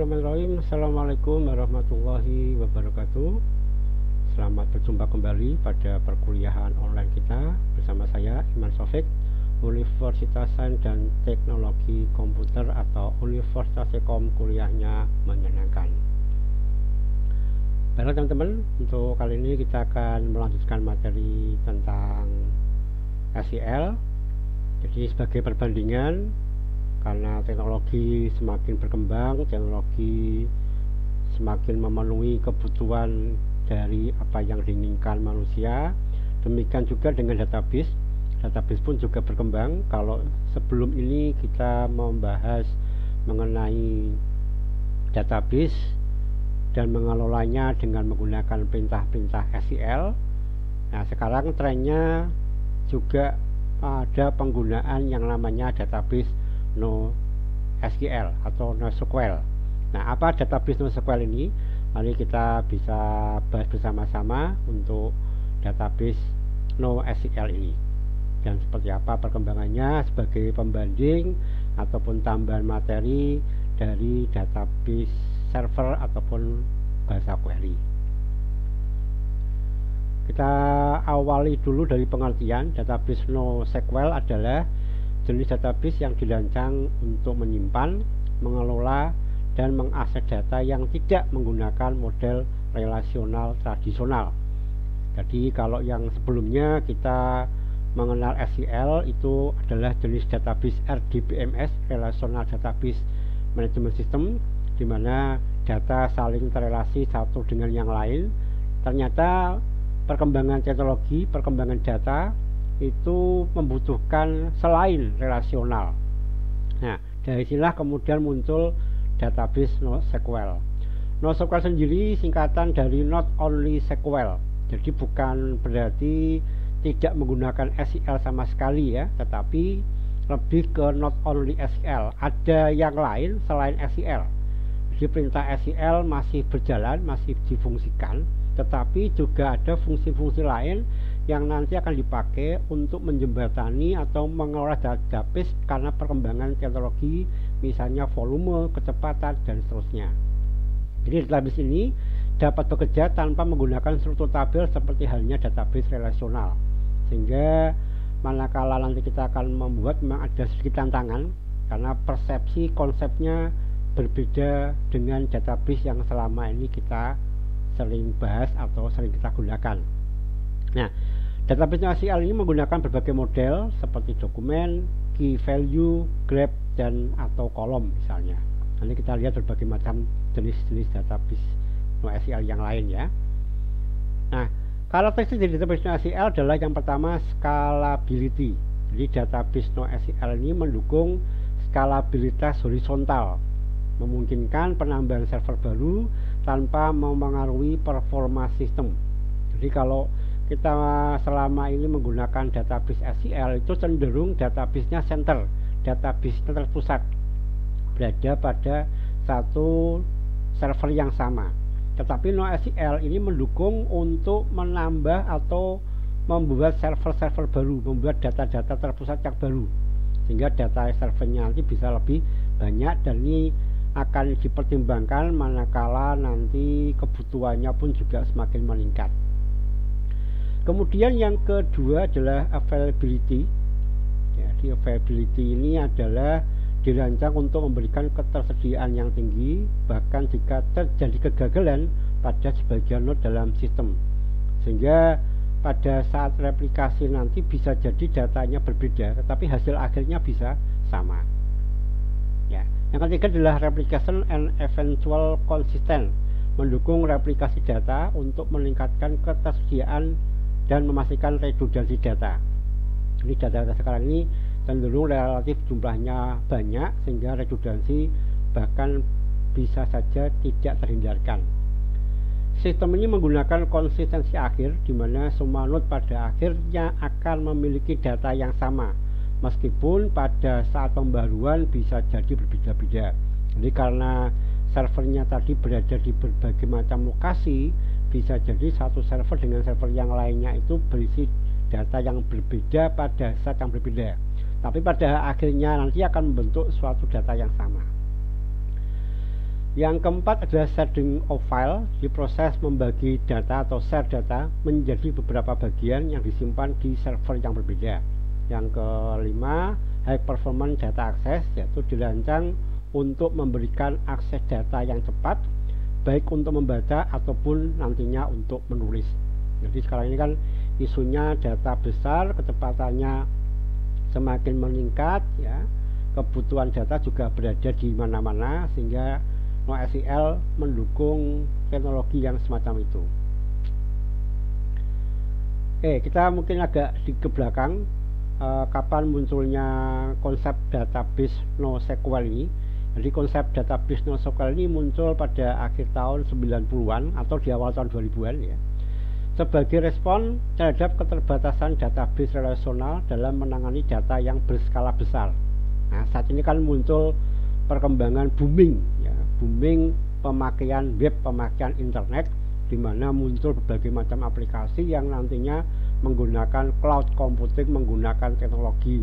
Bismillahirrahmanirrahim. Assalamualaikum warahmatullahi wabarakatuh. Selamat berjumpa kembali pada perkuliahan online kita bersama saya Iman Sofik, Universitas Sains dan Teknologi Komputer atau Universitas Sekom. Kuliahnya menyenangkan. Baiklah teman-teman, untuk kali ini kita akan melanjutkan materi tentang SEL. Jadi sebagai perbandingan, karena teknologi semakin berkembang, teknologi semakin memenuhi kebutuhan dari apa yang diinginkan manusia. Demikian juga dengan database. Database pun juga berkembang. Kalau sebelum ini kita membahas mengenai database dan mengelolanya dengan menggunakan perintah-perintah SEL. Nah, sekarang trennya juga ada penggunaan yang namanya database NoSQL atau NoSQL. Nah, apa database NoSQL ini? Mari kita bisa bahas bersama-sama untuk database NoSQL ini dan seperti apa perkembangannya sebagai pembanding ataupun tambahan materi dari database server ataupun bahasa query. Kita awali dulu dari pengertian. Database NoSQL adalah jenis database yang dirancang untuk menyimpan, mengelola, dan mengakses data yang tidak menggunakan model relasional tradisional. Jadi kalau yang sebelumnya kita mengenal SQL itu adalah jenis database RDBMS, Relational Database Management System, di mana data saling terrelasi satu dengan yang lain. Ternyata perkembangan teknologi, perkembangan data itu membutuhkan selain relasional. Nah, dari sinilah kemudian muncul database NoSQL. NoSQL sendiri singkatan dari Not Only SQL. Jadi bukan berarti tidak menggunakan SQL sama sekali ya, tetapi lebih ke Not Only SQL. Ada yang lain selain SQL. Jadi perintah SQL masih berjalan, masih difungsikan, tetapi juga ada fungsi-fungsi lain yang nanti akan dipakai untuk menjembatani atau mengelola database karena perkembangan teknologi, misalnya volume, kecepatan, dan seterusnya. Jadi database ini dapat bekerja tanpa menggunakan struktur tabel seperti halnya database relasional. Sehingga manakala nanti kita akan membuat, memang ada sedikit tantangan karena persepsi konsepnya berbeda dengan database yang selama ini kita sering bahas atau sering kita gunakan. Nah, database NoSQL ini menggunakan berbagai model seperti dokumen, key value, graph, dan atau kolom misalnya. Nanti kita lihat berbagai macam jenis-jenis database NoSQL yang lain ya. Nah, karakteristik dari database NoSQL adalah yang pertama scalability. Jadi database NoSQL ini mendukung skalabilitas horizontal, memungkinkan penambahan server baru tanpa mempengaruhi performa sistem. Jadi kalau kita selama ini menggunakan database SQL itu cenderung database-nya center, database-nya terpusat, berada pada satu server yang sama. Tetapi NoSQL ini mendukung untuk menambah atau membuat server-server baru, membuat data-data terpusat yang baru, sehingga data servernya nanti bisa lebih banyak, dan ini akan dipertimbangkan manakala nanti kebutuhannya pun juga semakin meningkat. Kemudian yang kedua adalah availability. Jadi availability ini adalah dirancang untuk memberikan ketersediaan yang tinggi bahkan jika terjadi kegagalan pada sebagian node dalam sistem, sehingga pada saat replikasi nanti bisa jadi datanya berbeda tetapi hasil akhirnya bisa sama ya. Yang ketiga adalah replication and eventual consistent, mendukung replikasi data untuk meningkatkan ketersediaan dan memastikan redundansi data. Ini data-data sekarang ini cenderung relatif jumlahnya banyak sehingga redundansi bahkan bisa saja tidak terhindarkan. Sistem ini menggunakan konsistensi akhir, di mana semua node pada akhirnya akan memiliki data yang sama, meskipun pada saat pembaruan bisa jadi berbeda-beda. Jadi karena servernya tadi berada di berbagai macam lokasi, bisa jadi satu server dengan server yang lainnya itu berisi data yang berbeda pada saat yang berbeda, tapi pada akhirnya nanti akan membentuk suatu data yang sama. Yang keempat adalah sharding of file, di proses membagi data atau share data menjadi beberapa bagian yang disimpan di server yang berbeda. Yang kelima, high performance data access, yaitu dirancang untuk memberikan akses data yang cepat, baik untuk membaca ataupun nantinya untuk menulis. Jadi sekarang ini kan isunya data besar, kecepatannya semakin meningkat, ya, kebutuhan data juga berada di mana-mana, sehingga NoSQL mendukung teknologi yang semacam itu. Oke, kita mungkin agak di ke belakang, kapan munculnya konsep database NoSQL ini. Jadi konsep database NoSQL ini muncul pada akhir tahun 90-an atau di awal tahun 2000-an, ya, sebagai respon terhadap keterbatasan database relasional dalam menangani data yang berskala besar. Nah, saat ini kan muncul perkembangan booming, ya, booming pemakaian web, pemakaian internet, di mana muncul berbagai macam aplikasi yang nantinya menggunakan cloud computing, menggunakan teknologi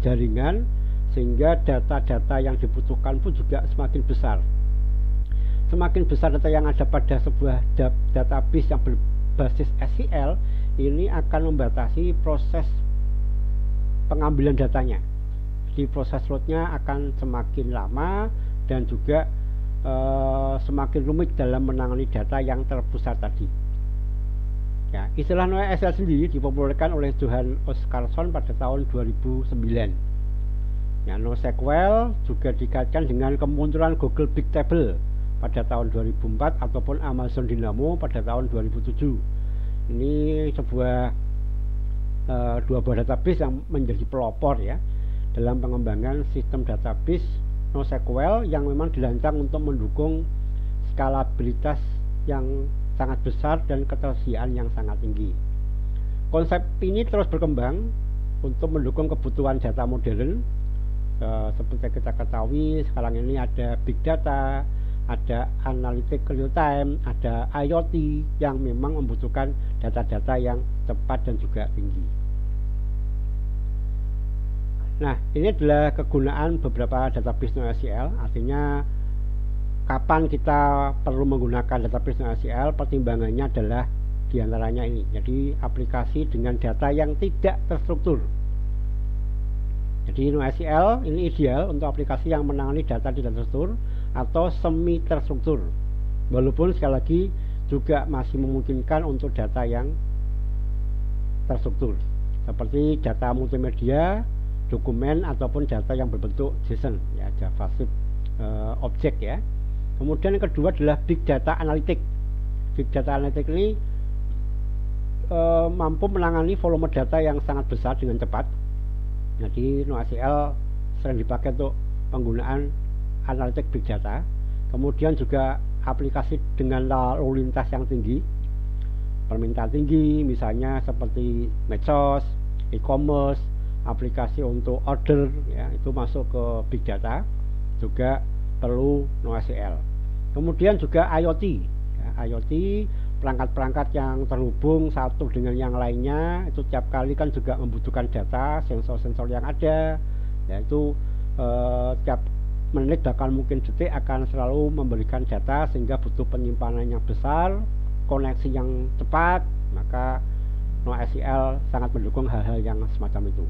jaringan, sehingga data-data yang dibutuhkan pun juga semakin besar. Semakin besar data yang ada pada sebuah database yang berbasis SQL, ini akan membatasi proses pengambilan datanya. Di proses loadnya akan semakin lama dan juga semakin rumit dalam menangani data yang terpusat tadi. Ya, istilah NoSQL sendiri dipopulerkan oleh Johan Oscarsson pada tahun 2009. Ya, NoSQL juga dikaitkan dengan kemunculan Google Big Table pada tahun 2004 ataupun Amazon Dynamo pada tahun 2007. Ini sebuah dua buah database yang menjadi pelopor, ya, dalam pengembangan sistem database NoSQL yang memang dirancang untuk mendukung skalabilitas yang sangat besar dan ketersediaan yang sangat tinggi. Konsep ini terus berkembang untuk mendukung kebutuhan data modern. Seperti kita ketahui, sekarang ini ada big data, ada analytic real time, ada IoT yang memang membutuhkan data-data yang cepat dan juga tinggi. Nah, ini adalah kegunaan beberapa database NoSQL. Artinya kapan kita perlu menggunakan database NoSQL, pertimbangannya adalah diantaranya ini. Jadi aplikasi dengan data yang tidak terstruktur. Jadi NoSQL ini ideal untuk aplikasi yang menangani data tidak terstruktur atau semi terstruktur. Walaupun sekali lagi juga masih memungkinkan untuk data yang terstruktur, seperti data multimedia, dokumen ataupun data yang berbentuk JSON, ya, JavaScript objek, ya. Kemudian yang kedua adalah big data analytic. Big data analytic ini mampu menangani volume data yang sangat besar dengan cepat. Jadi NoSQL sering dipakai untuk penggunaan analitik big data. Kemudian juga aplikasi dengan lalu lintas yang tinggi, permintaan tinggi, misalnya seperti medsos, e-commerce, aplikasi untuk order, ya, itu masuk ke big data, juga perlu NoSQL. Kemudian juga IoT, ya, IoT, perangkat-perangkat yang terhubung satu dengan yang lainnya, itu tiap kali kan juga membutuhkan data, sensor-sensor yang ada, yaitu tiap menit bahkan mungkin detik akan selalu memberikan data, sehingga butuh penyimpanan yang besar, koneksi yang cepat. Maka NoSQL sangat mendukung hal-hal yang semacam itu.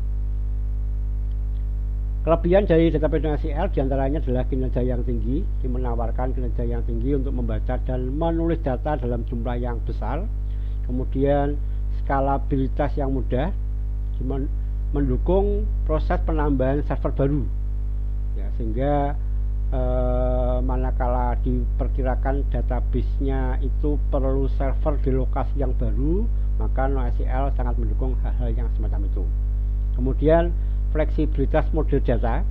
Kelebihan dari database NoSQL diantaranya adalah kinerja yang tinggi, menawarkan kinerja yang tinggi untuk membaca dan menulis data dalam jumlah yang besar. Kemudian skalabilitas yang mudah, mendukung proses penambahan server baru, ya, sehingga manakala diperkirakan database-nya itu perlu server di lokasi yang baru, maka NoSQL sangat mendukung hal-hal yang semacam itu. Kemudian fleksibilitas model data.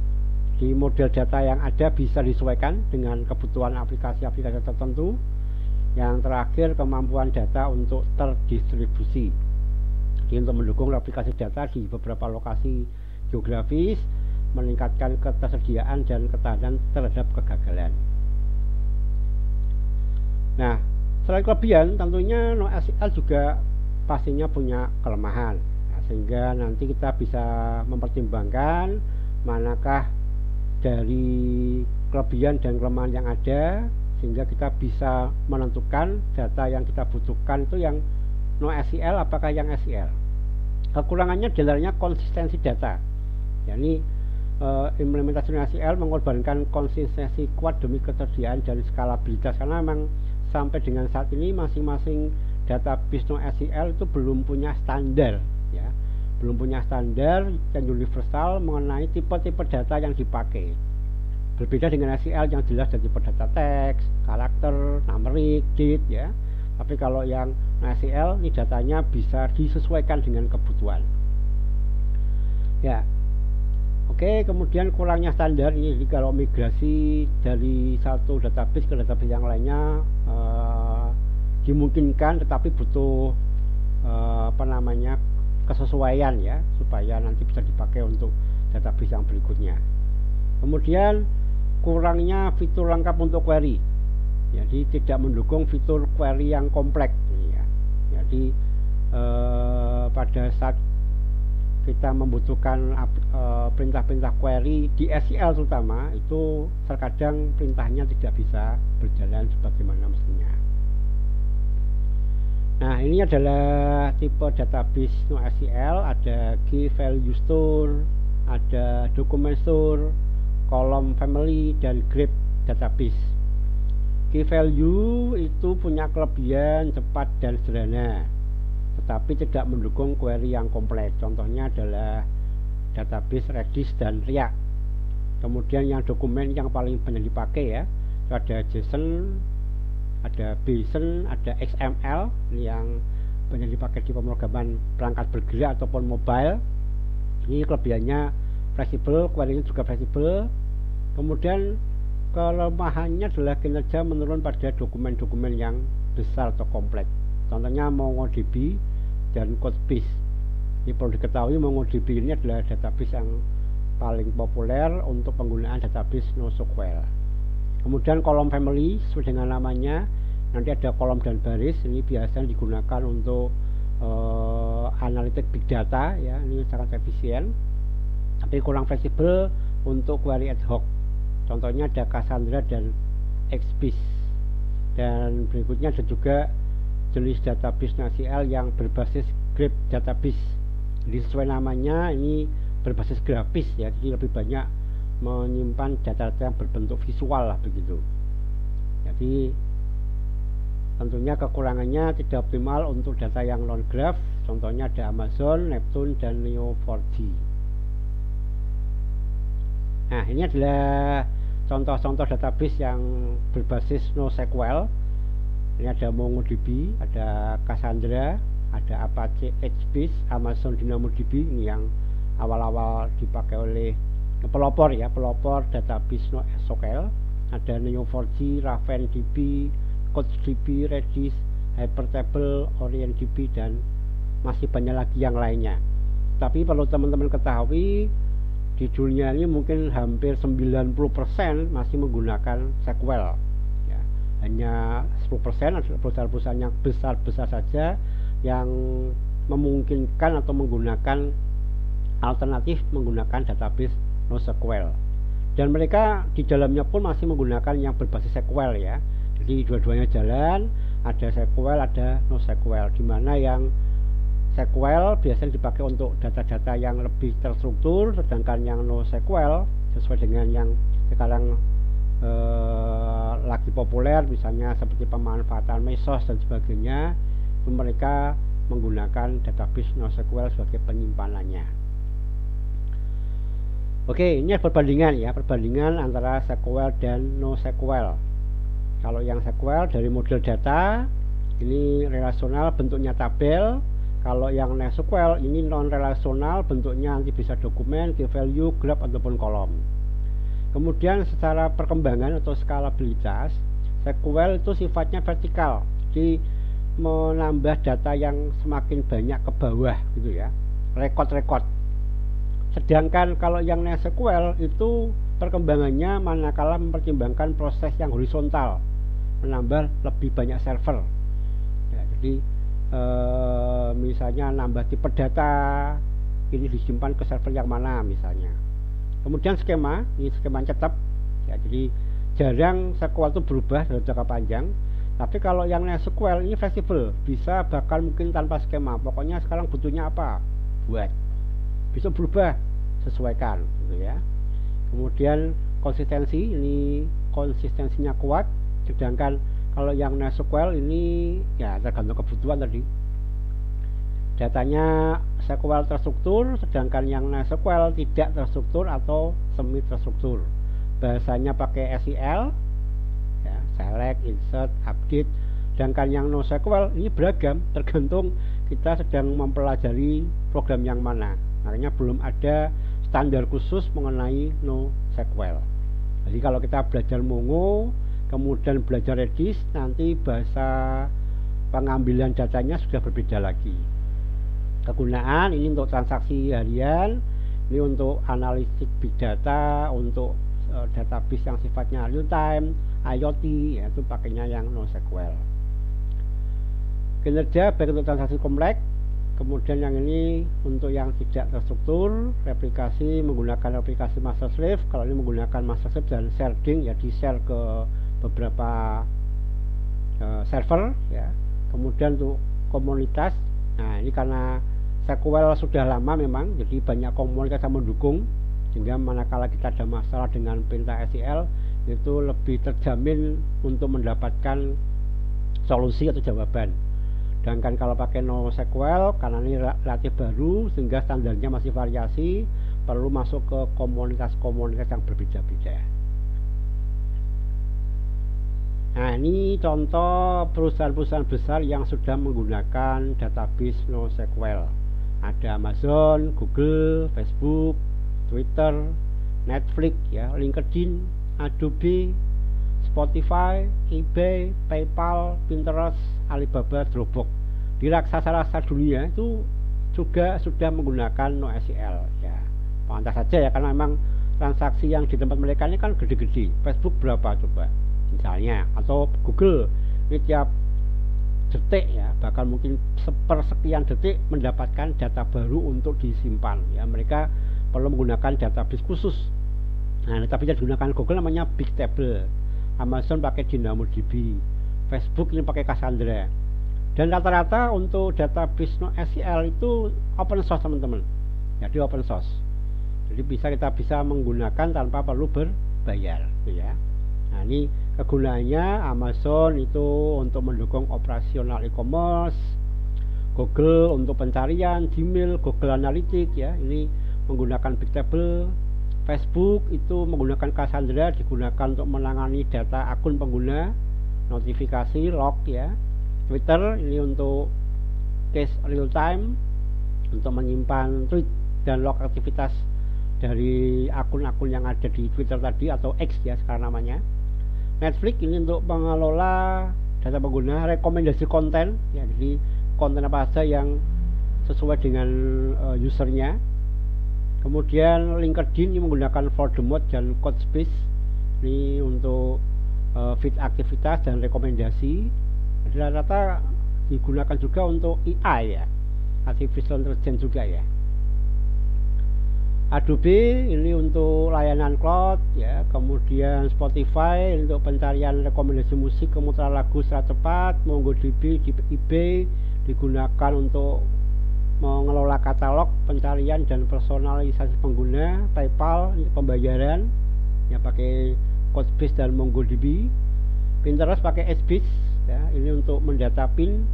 Di model data yang ada bisa disesuaikan dengan kebutuhan aplikasi-aplikasi tertentu. Yang terakhir, kemampuan data untuk terdistribusi. Jadi untuk mendukung aplikasi data di beberapa lokasi geografis, meningkatkan ketersediaan dan ketahanan terhadap kegagalan. Nah, selain kelebihan, tentunya NoSQL juga pastinya punya kelemahan. Sehingga nanti kita bisa mempertimbangkan manakah dari kelebihan dan kelemahan yang ada, sehingga kita bisa menentukan data yang kita butuhkan itu yang NoSQL apakah yang SQL. Kekurangannya adalah konsistensi data. Jadi implementasi NoSQL mengorbankan konsistensi kuat demi ketersediaan dan skalabilitas, karena memang sampai dengan saat ini masing-masing database NoSQL itu belum punya standar, ya, belum punya standar yang universal mengenai tipe-tipe data yang dipakai. Berbeda dengan SQL yang jelas dari tipe data teks, karakter, numerik, date, ya. Tapi kalau yang NoSQL ini datanya bisa disesuaikan dengan kebutuhan. Ya. Oke, kemudian kurangnya standar ini, jadi kalau migrasi dari satu database ke database yang lainnya dimungkinkan, tetapi butuh kesesuaian, ya, supaya nanti bisa dipakai untuk database yang berikutnya. Kemudian kurangnya fitur lengkap untuk query, jadi tidak mendukung fitur query yang kompleks, ya. Jadi pada saat kita membutuhkan perintah-perintah query di SQL terutama, itu terkadang perintahnya tidak bisa berjalan sebagaimana mestinya. Nah, ini adalah tipe database NoSQL, ada key value store, ada document store, column family, dan graph database. Key value itu punya kelebihan cepat dan sederhana, tetapi tidak mendukung query yang kompleks. Contohnya adalah database Redis dan Riak. Kemudian yang dokumen yang paling banyak dipakai, ya, itu ada JSON, ada BSON, ada XML yang banyak dipakai di pemrograman perangkat bergerak ataupun mobile. Ini kelebihannya fleksibel, query-nya juga fleksibel. Kemudian kelemahannya adalah kinerja menurun pada dokumen-dokumen yang besar atau kompleks. Contohnya MongoDB dan Codebase. Ini perlu diketahui, MongoDB ini adalah database yang paling populer untuk penggunaan database NoSQL. Kemudian kolom family, sesuai dengan namanya, nanti ada kolom dan baris. Ini biasanya digunakan untuk analitik big data, ya, ini sangat efisien, tapi kurang fleksibel untuk query ad hoc. Contohnya ada Cassandra dan XBase. Dan berikutnya ada juga jenis database NoSQL yang berbasis graph database. Jadi sesuai namanya, ini berbasis grafis, ya, jadi lebih banyak menyimpan data-data yang berbentuk visual lah begitu. Jadi tentunya kekurangannya tidak optimal untuk data yang non graph. Contohnya ada Amazon, Neptune, dan Neo4j. Nah, ini adalah contoh-contoh database yang berbasis NoSQL. Ini ada MongoDB, ada Cassandra, ada Apache HBase, Amazon DynamoDB, ini yang awal-awal dipakai oleh pelopor, ya, pelopor database NoSQL. Ada Neo4j, RavenDB, CouchDB, Redis, Hypertable, OrientDB, dan masih banyak lagi yang lainnya. Tapi perlu teman-teman ketahui, di dunia ini mungkin hampir 90% masih menggunakan SQL, ya. Hanya 10% ada perusahaan-perusahaan yang besar-besar saja yang memungkinkan atau menggunakan alternatif menggunakan database NoSQL, dan mereka di dalamnya pun masih menggunakan yang berbasis SQL, ya. Jadi dua-duanya jalan, ada SQL, ada NoSQL, di mana yang SQL biasanya dipakai untuk data-data yang lebih terstruktur, sedangkan yang NoSQL sesuai dengan yang sekarang lagi populer, misalnya seperti pemanfaatan Mesos dan sebagainya, mereka menggunakan database NoSQL sebagai penyimpanannya. Oke, ini perbandingan, ya, perbandingan antara SQL dan NoSQL. Kalau yang SQL dari model data, ini relasional, bentuknya tabel. Kalau yang NoSQL ini non relasional, bentuknya nanti bisa dokumen, key value, graph, ataupun kolom. Kemudian secara perkembangan atau skalabilitas, SQL itu sifatnya vertikal, jadi menambah data yang semakin banyak ke bawah, gitu, ya, rekod-rekod. Sedangkan kalau yang NoSQL itu perkembangannya manakala mempertimbangkan proses yang horizontal, menambah lebih banyak server, ya, jadi misalnya nambah tipe data, ini disimpan ke server yang mana misalnya. Kemudian skema, ini skema cetak, ya, jadi jarang SQL itu berubah dalam jangka panjang. Tapi kalau yang NoSQL ini fleksibel, bisa bahkan mungkin tanpa skema. Pokoknya sekarang butuhnya apa, buat, bisa berubah, sesuaikan gitu ya. Kemudian konsistensi, ini konsistensinya kuat. Sedangkan kalau yang NoSQL ini ya tergantung kebutuhan tadi. Datanya SQL terstruktur, sedangkan yang NoSQL tidak terstruktur atau semi terstruktur. Bahasanya pakai SQL ya, select, insert, update. Sedangkan yang NoSQL ini beragam, tergantung kita sedang mempelajari program yang mana. Makanya belum ada standar khusus mengenai NoSQL. Jadi kalau kita belajar Mongo, kemudian belajar Redis, nanti bahasa pengambilan datanya sudah berbeda lagi. Kegunaan ini untuk transaksi harian, ini untuk analitik big data, untuk database yang sifatnya real time, IoT, yaitu pakainya yang NoSQL. Kinerja baik untuk transaksi kompleks. Kemudian yang ini untuk yang tidak terstruktur, replikasi menggunakan replikasi master slave. Kalau ini menggunakan master slave dan sharding, ya di share ke beberapa server ya. Kemudian untuk komunitas, nah ini karena SQL sudah lama memang, jadi banyak komunitas yang mendukung, sehingga manakala kita ada masalah dengan perintah SQL itu lebih terjamin untuk mendapatkan solusi atau jawaban. Sedangkan kalau pakai NoSQL, karena ini relatif baru sehingga standarnya masih variasi, perlu masuk ke komunitas-komunitas yang berbeda-beda. Nah, ini contoh perusahaan-perusahaan besar yang sudah menggunakan database NoSQL. Ada Amazon, Google, Facebook, Twitter, Netflix, ya, LinkedIn, Adobe, Spotify, eBay, PayPal, Pinterest, Alibaba, Dropbox. Di raksasa-raksasa dunia itu juga sudah menggunakan NoSQL ya. Pantas saja ya, karena memang transaksi yang di tempat mereka ini kan gede-gede. Facebook berapa coba misalnya, atau Google ini tiap detik ya, bahkan mungkin sepersekian detik mendapatkan data baru untuk disimpan ya. Mereka perlu menggunakan database khusus. Nah, tapi yang digunakan Google namanya Big Table, Amazon pakai DynamoDB, Facebook ini pakai Cassandra. Dan rata-rata untuk database NoSQL itu open source teman-teman. Jadi open source. Jadi kita bisa menggunakan tanpa perlu berbayar, gitu ya. Nah, ini kegunaannya Amazon itu untuk mendukung operasional e-commerce, Google untuk pencarian, Gmail, Google Analytics ya, ini menggunakan Big Table. Facebook itu menggunakan Cassandra, digunakan untuk menangani data akun pengguna, notifikasi, log ya. Twitter ini untuk case real time, untuk menyimpan tweet dan log aktivitas dari akun-akun yang ada di Twitter tadi atau X ya sekarang namanya. Netflix ini untuk mengelola data pengguna, rekomendasi konten ya, jadi konten apa saja yang sesuai dengan usernya. Kemudian LinkedIn ini menggunakan for the mode dan code space ini untuk feed aktivitas dan rekomendasi. Jadi rata-rata digunakan juga untuk AI ya, artificial intelligence juga ya. Adobe ini untuk layanan cloud ya, kemudian Spotify untuk pencarian rekomendasi musik, kemudian lagu secara cepat, MongoDB di eBay digunakan untuk mengelola katalog, pencarian dan personalisasi pengguna, PayPal ini pembayaran ya pakai Codebase dan MongoDB, Pinterest pakai HBase ya, ini untuk mendata pin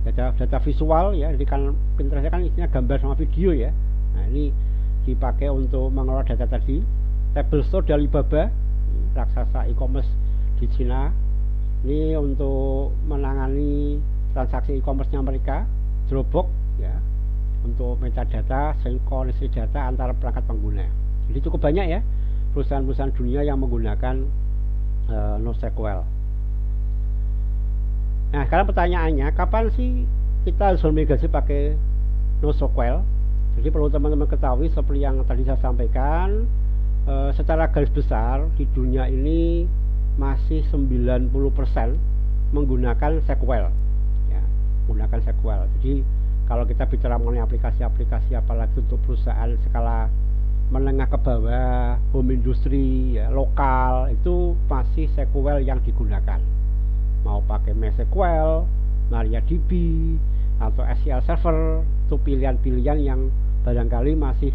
data visual ya, jadi kan Pinterest kan isinya gambar sama video ya. Nah, ini dipakai untuk mengelola data tadi. Table Store dari Alibaba, raksasa e-commerce di Cina, ini untuk menangani transaksi e-commerce-nya mereka. Dropbox ya, untuk metadata, sinkronisasi data antara perangkat pengguna. Jadi cukup banyak ya perusahaan-perusahaan dunia yang menggunakan NoSQL. Nah, sekarang pertanyaannya, kapan sih kita harus bermigrasi pakai NoSQL? Jadi perlu teman-teman ketahui seperti yang tadi saya sampaikan, secara garis besar di dunia ini masih 90% menggunakan SQL ya, menggunakan SQL. Jadi kalau kita bicara mengenai aplikasi-aplikasi apalagi untuk perusahaan skala menengah ke bawah, home industry, ya, lokal, itu masih SQL yang digunakan. Mau pakai MySQL, MariaDB, atau SQL Server, itu pilihan-pilihan yang barangkali masih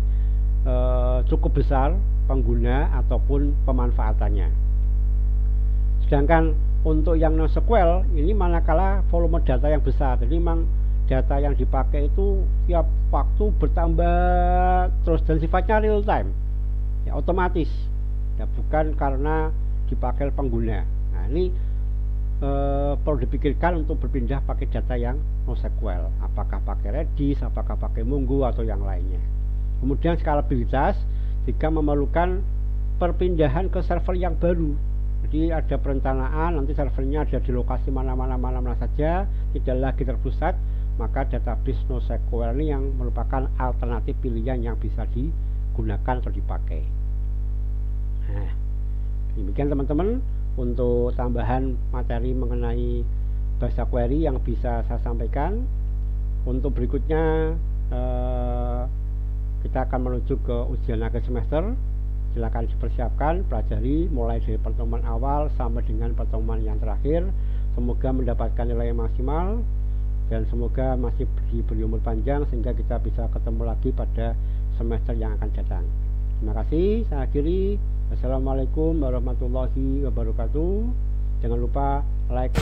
cukup besar pengguna ataupun pemanfaatannya. Sedangkan untuk yang NoSQL ini manakala volume data yang besar, jadi memang data yang dipakai itu tiap waktu bertambah terus dan sifatnya real time, ya otomatis, ya bukan karena dipakai pengguna. Nah ini perlu dipikirkan untuk berpindah pakai data yang NoSQL, apakah pakai Redis, apakah pakai Mongo atau yang lainnya. Kemudian skalabilitas jika memerlukan perpindahan ke server yang baru. Jadi ada perencanaan nanti servernya ada di lokasi mana-mana saja, tidak lagi terpusat, maka database NoSQL ini yang merupakan alternatif pilihan yang bisa digunakan atau dipakai. Nah, demikian teman-teman untuk tambahan materi mengenai bahasa query yang bisa saya sampaikan. Untuk berikutnya kita akan menuju ke ujian akhir semester. Silakan dipersiapkan, pelajari mulai dari pertemuan awal sampai dengan pertemuan yang terakhir. Semoga mendapatkan nilai yang maksimal dan semoga masih diberi umur panjang sehingga kita bisa ketemu lagi pada semester yang akan datang. Terima kasih, saya akhiri. Assalamualaikum warahmatullahi wabarakatuh. Jangan lupa like